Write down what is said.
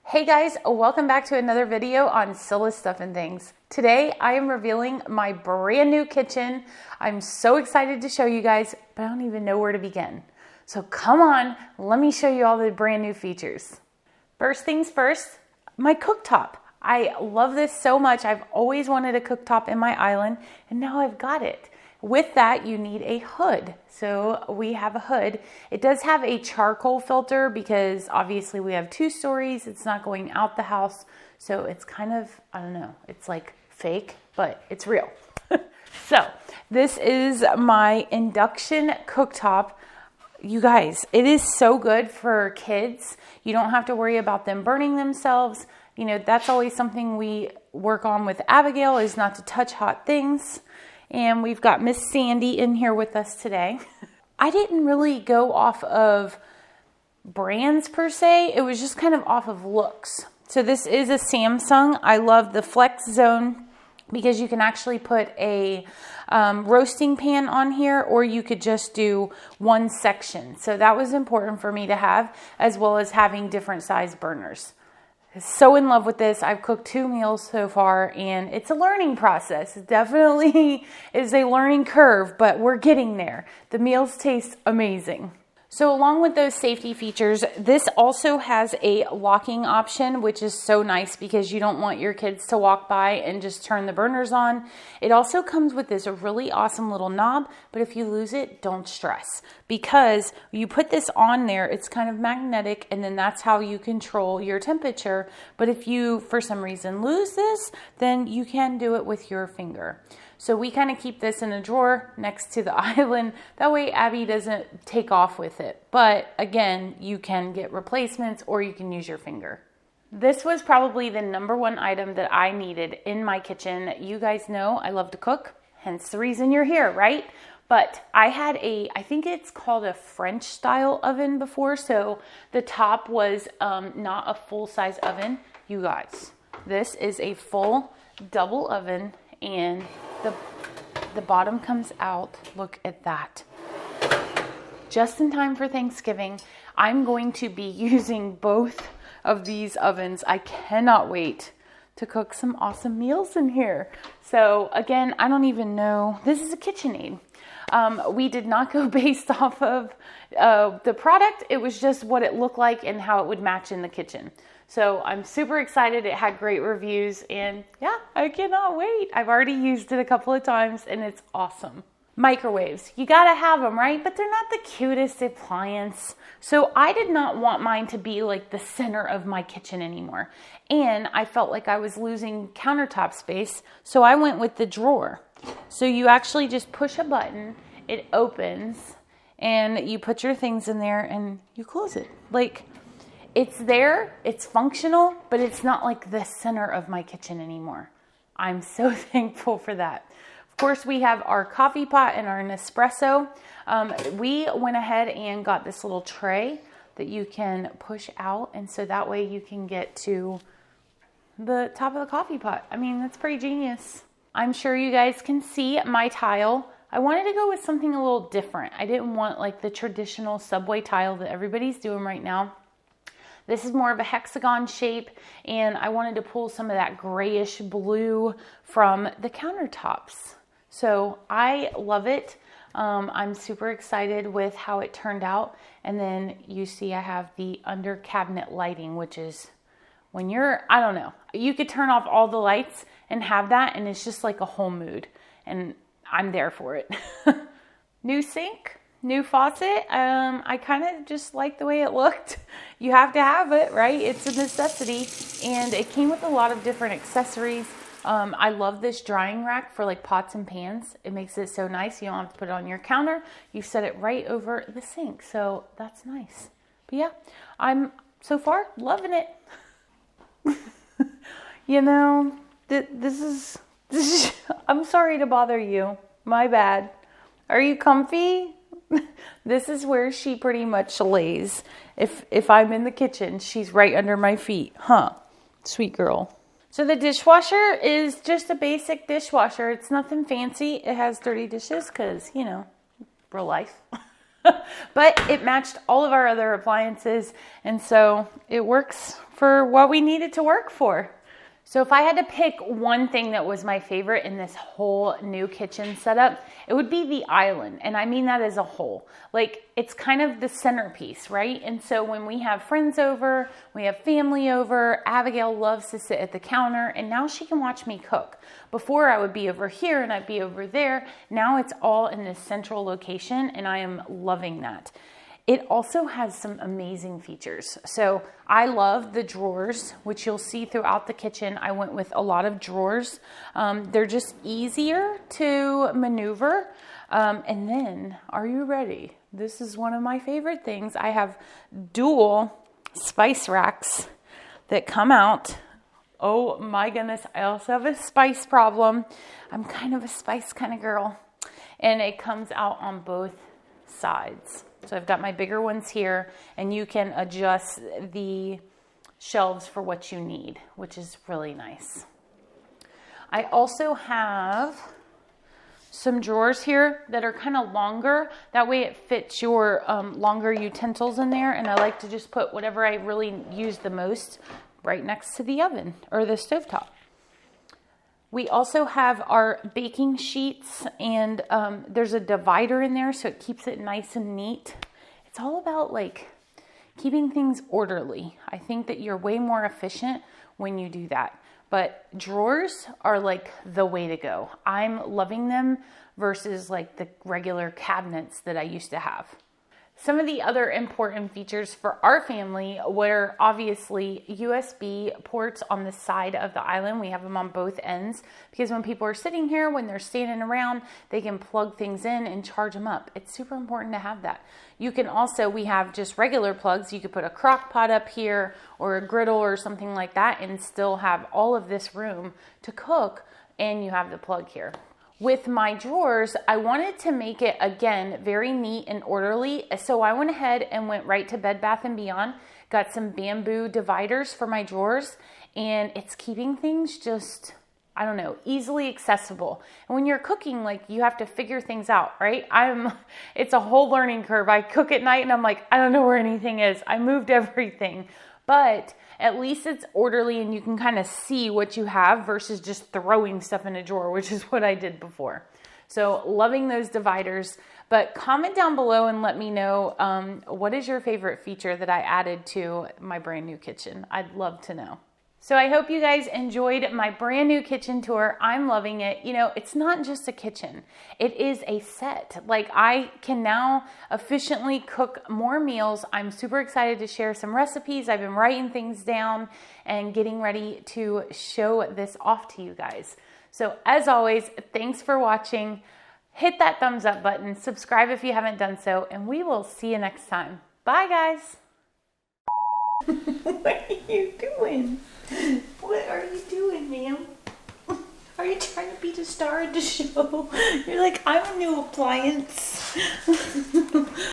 Hey guys, welcome back to another video on Scylla's Stuff and Things. Today I am revealing my brand new kitchen. I'm so excited to show you guys, but I don't even know where to begin. So come on, let me show you all the brand new features. First things first, my cooktop. I love this so much. I've always wanted a cooktop in my island, and now I've got it. With that, you need a hood. So we have a hood. It does have a charcoal filter because obviously we have 2 stories. It's not going out the house. So it's kind of, I don't know, it's like fake, but it's real. So this is my induction cooktop. You guys, it is so good for kids. You don't have to worry about them burning themselves. You know, that's always something we work on with Abigail, is not to touch hot things. And we've got Miss Sandy in here with us today. I didn't really go off of brands per se. It was just kind of off of looks. So this is a Samsung. I love the Flex Zone because you can actually put a roasting pan on here, or you could just do one section. So that was important for me to have, as well as having different size burners. So in love with this. I've cooked 2 meals so far, and it's a learning process. It definitely is a learning curve, but we're getting there. The meals taste amazing. So along with those safety features, this also has a locking option, which is so nice because you don't want your kids to walk by and just turn the burners on. It also comes with this really awesome little knob, but if you lose it, don't stress, because you put this on there, it's kind of magnetic, and then that's how you control your temperature. But if you, for some reason, lose this, then you can do it with your finger. So we kind of keep this in a drawer next to the island. That way Abby doesn't take off with it. But again, you can get replacements, or you can use your finger. This was probably the #1 item that I needed in my kitchen. You guys know I love to cook, hence the reason you're here, right? But I had I think it's called a French style oven before. So the top was not a full size oven. You guys, this is a full double oven, and the bottom comes out. Look at that. Just in time for Thanksgiving. I'm going to be using both of these ovens. I cannot wait to cook some awesome meals in here. So again, I don't even know. This is a KitchenAid. We did not go based off of the product. It was just what it looked like and how it would match in the kitchen. So I'm super excited. It had great reviews, and yeah, I cannot wait. I've already used it a couple of times, and it's awesome. Microwaves, you gotta have them, right? But they're not the cutest appliance. So I did not want mine to be like the center of my kitchen anymore. And I felt like I was losing countertop space. So I went with the drawer. So you actually just push a button, it opens, and you put your things in there and you close it. Like, it's there, it's functional, but it's not like the center of my kitchen anymore. I'm so thankful for that. Of course, we have our coffee pot and our Nespresso. We went ahead and got this little tray that you can push out, and so that way you can get to the top of the coffee pot. I mean, that's pretty genius. I'm sure you guys can see my tile. I wanted to go with something a little different. I didn't want like the traditional subway tile that everybody's doing right now. This is more of a hexagon shape, and I wanted to pull some of that grayish blue from the countertops. So I love it. I'm super excited with how it turned out. And then you see I have the under cabinet lighting, which is when you're, I don't know, you could turn off all the lights and have that, and it's just like a whole mood. And I'm there for it. New sink. New faucet. I kind of just like the way it looked. You have to have it, right? It's a necessity. And it came with a lot of different accessories. I love this drying rack for like pots and pans. It makes it so nice. You don't have to put it on your counter. You set it right over the sink. So that's nice. But yeah, I'm so far loving it. You know, this is, I'm sorry to bother you. My bad. Are you comfy? This is where she pretty much lays. If I'm in the kitchen, she's right under my feet. Huh? Sweet girl. So the dishwasher is just a basic dishwasher. It's nothing fancy. It has dirty dishes because, you know, real life. But it matched all of our other appliances, and so it works for what we need it to work for. So if I had to pick one thing that was my favorite in this whole new kitchen setup, it would be the island. And I mean that as a whole. Like, it's kind of the centerpiece, right? And so when we have friends over, we have family over, Abigail loves to sit at the counter, and now she can watch me cook. Before I would be over here and I'd be over there. Now it's all in this central location, and I am loving that. It also has some amazing features. So I love the drawers, which you'll see throughout the kitchen. I went with a lot of drawers. They're just easier to maneuver. And then, are you ready? This is one of my favorite things. I have dual spice racks that come out. Oh my goodness, I also have a spice problem. I'm kind of a spice kind of girl. And it comes out on both sides. So I've got my bigger ones here, and you can adjust the shelves for what you need, which is really nice. I also have some drawers here that are kind of longer. That way it fits your longer utensils in there, and I like to just put whatever I really use the most right next to the oven or the stovetop. We also have our baking sheets, and there's a divider in there, so it keeps it nice and neat. It's all about like keeping things orderly. I think that you're way more efficient when you do that. But drawers are like the way to go. I'm loving them versus like the regular cabinets that I used to have. Some of the other important features for our family were obviously USB ports on the side of the island. We have them on both ends because when people are sitting here, when they're standing around, they can plug things in and charge them up. It's super important to have that. You can also, we have just regular plugs. You could put a crock pot up here or a griddle or something like that and still have all of this room to cook, and you have the plug here. With my drawers, I wanted to make it, again, very neat and orderly. So I went ahead and went right to Bed Bath & Beyond, got some bamboo dividers for my drawers, and it's keeping things just, I don't know, easily accessible. And when you're cooking, like, you have to figure things out, right? It's a whole learning curve. I cook at night and I'm like, I don't know where anything is. I moved everything. But at least it's orderly and you can kind of see what you have versus just throwing stuff in a drawer, which is what I did before. So loving those dividers. But comment down below and let me know what is your favorite feature that I added to my brand new kitchen. I'd love to know. So I hope you guys enjoyed my brand new kitchen tour. I'm loving it. You know, it's not just a kitchen. It is a set. Like, I can now efficiently cook more meals. I'm super excited to share some recipes. I've been writing things down and getting ready to show this off to you guys. So as always, thanks for watching. Hit that thumbs up button. Subscribe if you haven't done so, and we will see you next time. Bye, guys. What are you doing? What are you doing, ma'am? Are you trying to be the star of the show? You're like, I'm a new appliance.